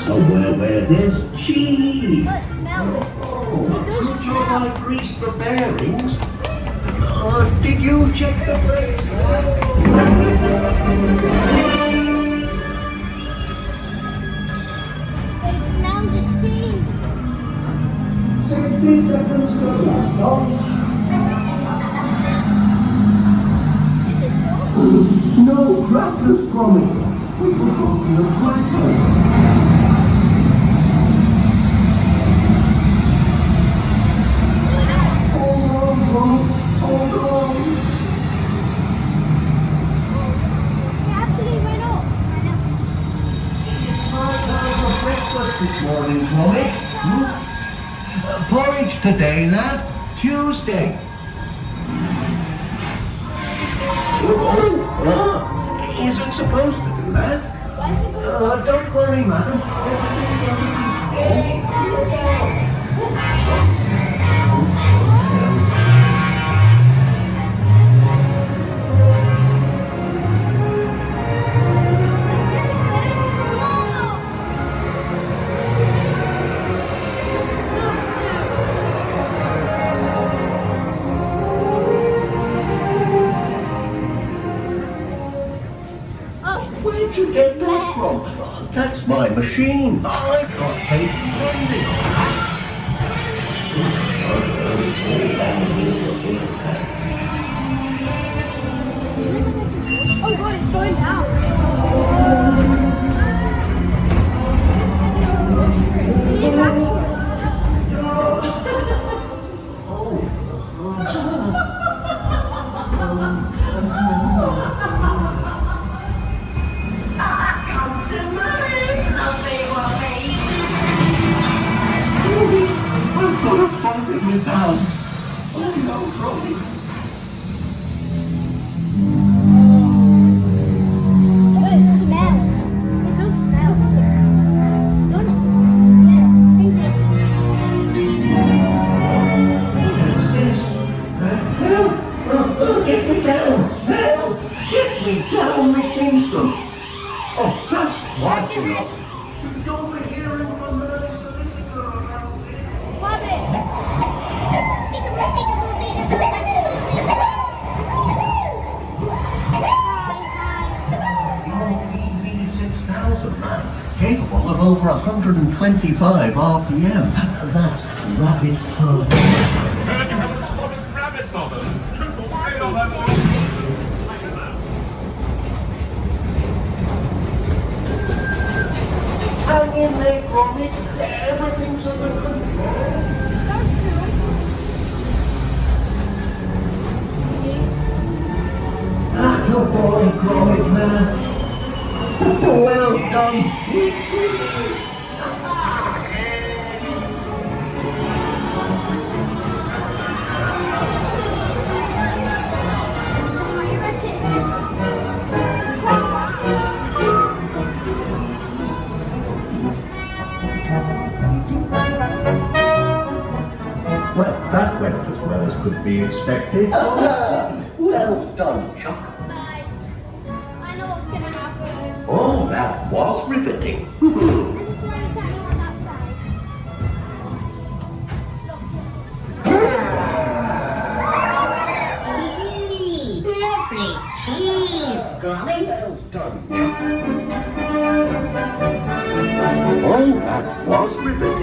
Somewhere where there's cheese. Oh, Could you like grease the bearings? Did you check the brakes? It smells of cheese. 60 seconds to last launch. This is cool. No crackers, Gromit. We forgot your crackers. Hold on, Gromit. Hold on. It actually went up. I know. It's my time for breakfast this morning, Gromit. Porridge today, lad. Tuesday. Isn't supposed to do that. Why is it going Don't worry, madam. Where'd you get that from? That's my machine. I've got paper blending. Oh god, it's going down. See that? I've got a bump in his house. Oh no, Gromit. But it smells. It does smell. Don't it? Yeah, What's this? Help! Get me down! Help! Get me down, Miss Kingston! Oh, that's quite enough. You'll be hearing from the solicitor about this. Rabbit. Peekaboo, peekaboo, peekaboo, POV 6000, man. Capable of over 125 RPM. That's rabbit hard. Heard you have a spotted rabbit, Mother. Triple paid on that. Hang in there, Gromit. Everything's under control. Ah, good boy, Gromit, man. Well done. Well, that went as well as could be expected. Well done, Chuck. Bye. I know what's gonna happen. Oh, that was riveting. This is why you can't go on that side. Lovely cheese, Gromit. Well done, Chuck. Oh, that was riveting.